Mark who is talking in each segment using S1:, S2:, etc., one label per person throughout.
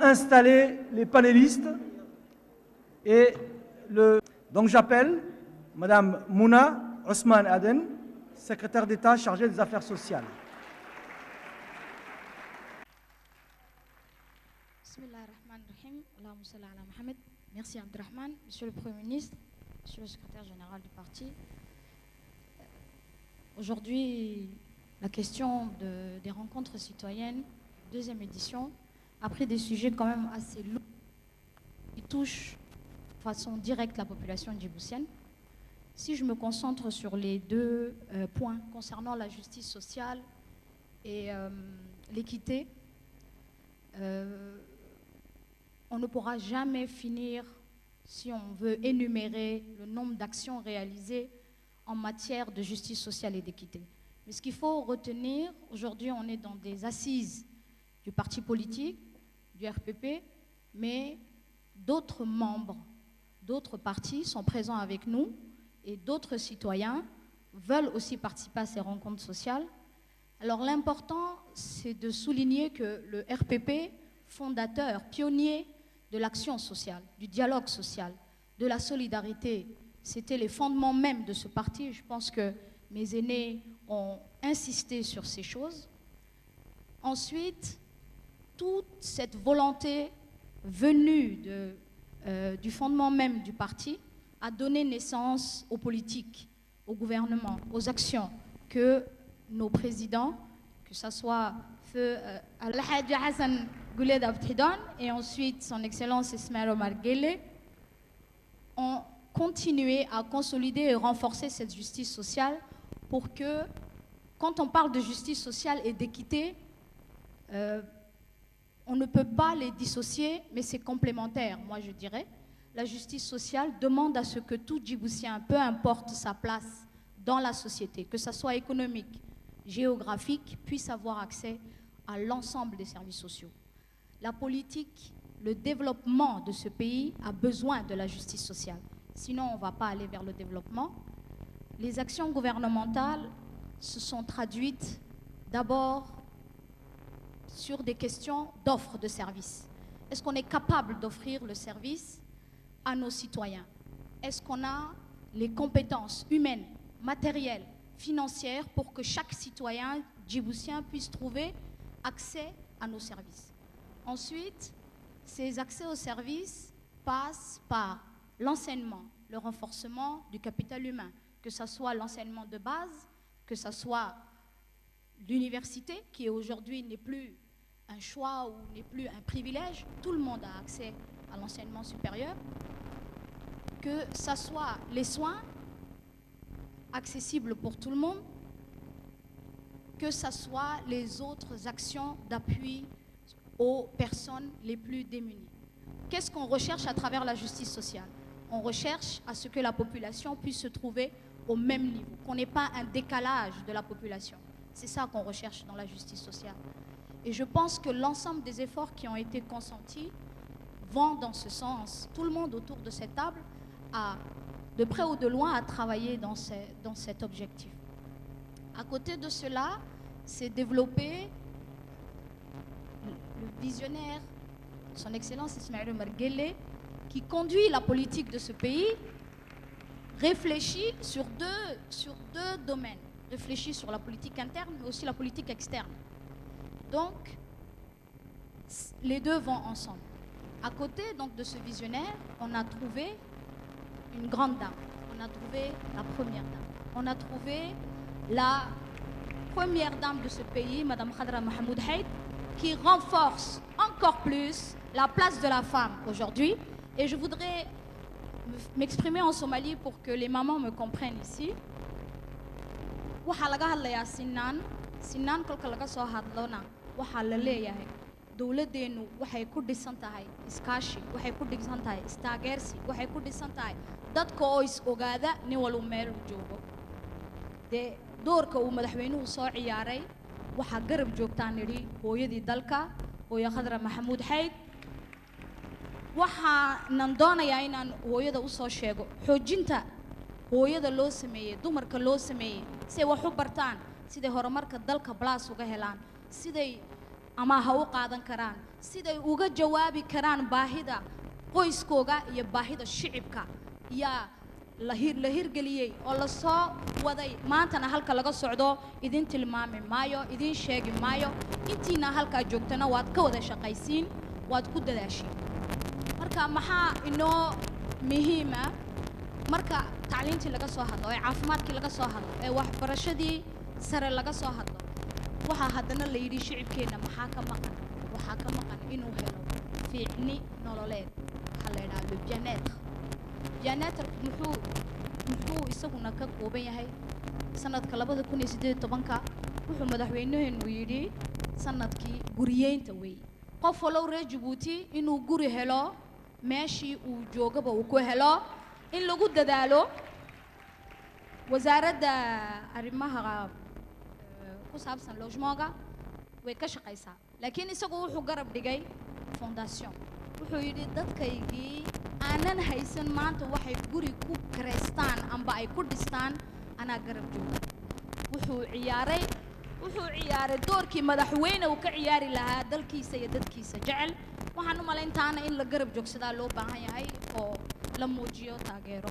S1: Installer les panélistes et donc j'appelle Madame Mouna Ousmane Aden, secrétaire d'État chargée des affaires sociales.
S2: Merci Abdelrahman, Monsieur le Premier ministre, Monsieur le secrétaire général du parti. Aujourd'hui, la question des rencontres citoyennes, deuxième édition, a pris des sujets quand même assez lourds qui touchent de façon directe la population djiboutienne. Si je me concentre sur les deux points concernant la justice sociale et l'équité, on ne pourra jamais finir, si on veut énumérer le nombre d'actions réalisées en matière de justice sociale et d'équité. Mais ce qu'il faut retenir, aujourd'hui on est dans des assises du parti politique, du RPP, mais d'autres membres, d'autres partis sont présents avec nous et d'autres citoyens veulent aussi participer à ces rencontres sociales. Alors l'important, c'est de souligner que le RPP, fondateur, pionnier de l'action sociale, du dialogue social, de la solidarité, c'était les fondements même de ce parti. Je pense que mes aînés ont insisté sur ces choses. Ensuite, toute cette volonté venue du fondement même du parti a donné naissance aux politiques, au gouvernement, aux actions que nos présidents, que ce soit Feu Al-Hadji Hassan Gouled Abthidan et ensuite son Excellence Ismaël Omar Guelleh, ont continué à consolider et renforcer cette justice sociale pour que, quand on parle de justice sociale et d'équité, on ne peut pas les dissocier, mais c'est complémentaire, moi je dirais. La justice sociale demande à ce que tout Djiboutien, peu importe sa place dans la société, que ce soit économique, géographique, puisse avoir accès à l'ensemble des services sociaux. La politique, le développement de ce pays a besoin de la justice sociale. Sinon, on ne va pas aller vers le développement. Les actions gouvernementales se sont traduites d'abord sur des questions d'offre de services. Est-ce qu'on est capable d'offrir le service à nos citoyens? Est-ce qu'on a les compétences humaines, matérielles, financières pour que chaque citoyen djiboutien puisse trouver accès à nos services? Ensuite, ces accès aux services passent par l'enseignement, le renforcement du capital humain, que ce soit l'enseignement de base, que ce soit l'université, qui aujourd'hui n'est plus un choix ou n'est plus un privilège, tout le monde a accès à l'enseignement supérieur, que ce soit les soins accessibles pour tout le monde, que ce soit les autres actions d'appui aux personnes les plus démunies. Qu'est-ce qu'on recherche à travers la justice sociale? On recherche à ce que la population puisse se trouver au même niveau, qu'on n'ait pas un décalage de la population. C'est ça qu'on recherche dans la justice sociale. Et je pense que l'ensemble des efforts qui ont été consentis vont dans ce sens. Tout le monde autour de cette table a, de près ou de loin, à travailler dans cet objectif. À côté de cela, c'est développer le visionnaire, son Excellence Ismaël Omar Guelleh, qui conduit la politique de ce pays, réfléchit sur deux domaines. Réfléchit sur la politique interne, mais aussi la politique externe. Donc, les deux vont ensemble. À côté donc, de ce visionnaire, on a trouvé une grande dame. On a trouvé la première dame. On a trouvé la première dame de ce pays, Madame Khadra Mahmoud Haït, qui renforce encore plus la place de la femme aujourd'hui. Et je voudrais m'exprimer en Somalie pour que les mamans me comprennent ici. Waxaa laga hadlayaa sinaan kolka laga soo hadlona waxaa la leeyahay dowladdeenu waxay ku dhisan tahay iskaashi, waxay ku dhisan tahay istaageersi, waxay ku dhisan tahay dadka oo is ogaada nin walba meel uu joogo. Dee doorka uu madaxweynuhu soo ciyaaray waxaa garab joogtaan nidhi hooyadii dalka, hooyo Khadra Mahmoud Haït. Waxaanan doonayaa inaan hooyada u soo sheego xoojinta hooyada loo sameeyey, dumarka loo sameeyey, siday wax u bartaan, siday horumarka dalka balaas uga helaan, siday ama ha u qaadan karaan siday uga jawaabi karaan baahida qoyskooga iyo baahida shicibka yaa la hirgeliyey oo la soo waday maantana halka laga socdo idin tilmaami maayo idin sheegi maayo intiina halka joogtana waad ka wada shaqaysiin waad ku dadaashiin marka maxaa inoo muhiima marka tacliintii laga soo hadlo ee caafimaadkii laga soo hadlo ee waxbarashadii sare laga soo hadlo waxa haddana la yidhi shicibkeena maxaa ka maqan inuu helo fiicni nololeed waxa la yidhaha le bien-être muxuu isaguna ka kooban yahay sanadka 2018 wuxuu madaxweynuhu yidhi sanadkii guriyeynta weey qof wallow reer Djibouti inuu guri helo meeshii uu joogaba uu ku helo in lagu dadaalo wasaaradda arrimaha ku saabsan logementga way ka shaqaysaa laakiin isagu wuxuu garab dhigay fondation wuxuu yidhi dadkaygii aanan haysan maanta waxay guri ku kareystaan amba ay ku dhistaan anaa garab jooga wuxuu ciyaaray doorkii madaxweyne uu ka ciyaari lahaa dalkiisa iyo dadkiisa jecel waxaan u malayntaana in la garab joogsadaa loo baahan yahay oo la muujiyo taageero.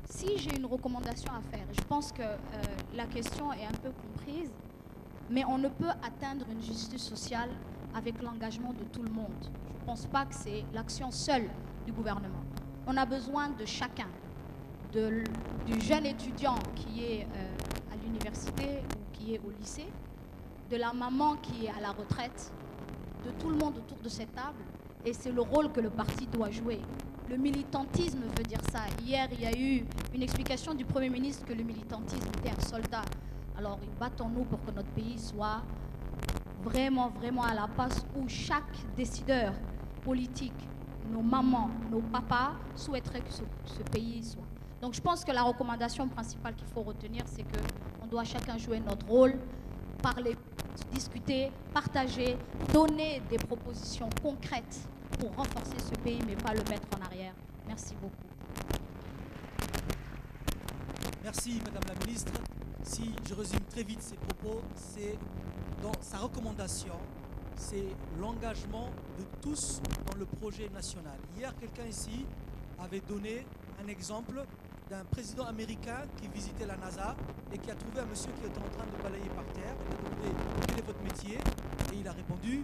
S2: Si j'ai une recommandation à faire, je pense que la question est un peu comprise, mais on ne peut atteindre une justice sociale avec l'engagement de tout le monde. Je ne pense pas que c'est l'action seule du gouvernement. On a besoin de chacun, du jeune étudiant qui est à l'université ou qui est au lycée, de la maman qui est à la retraite, de tout le monde autour de cette table, et c'est le rôle que le parti doit jouer. Le militantisme veut dire ça. Hier, il y a eu une explication du Premier ministre que le militantisme était un soldat. Alors, battons-nous pour que notre pays soit vraiment à la place où chaque décideur politique, nos mamans, nos papas, souhaiteraient que ce pays soit. Donc, je pense que la recommandation principale qu'il faut retenir, c'est qu'on doit chacun jouer notre rôle, parler, discuter, partager, donner des propositions concrètes pour renforcer ce pays, mais pas le mettre en arrière. Merci beaucoup.
S3: Merci, Madame la Ministre. Si je résume très vite ces propos, c'est dans sa recommandation, c'est l'engagement de tous dans le projet national. Hier, quelqu'un ici avait donné un exemple d'un président américain qui visitait la NASA et qui a trouvé un monsieur qui était en train de balayer par terre. Il a demandé quel est votre métier et il a répondu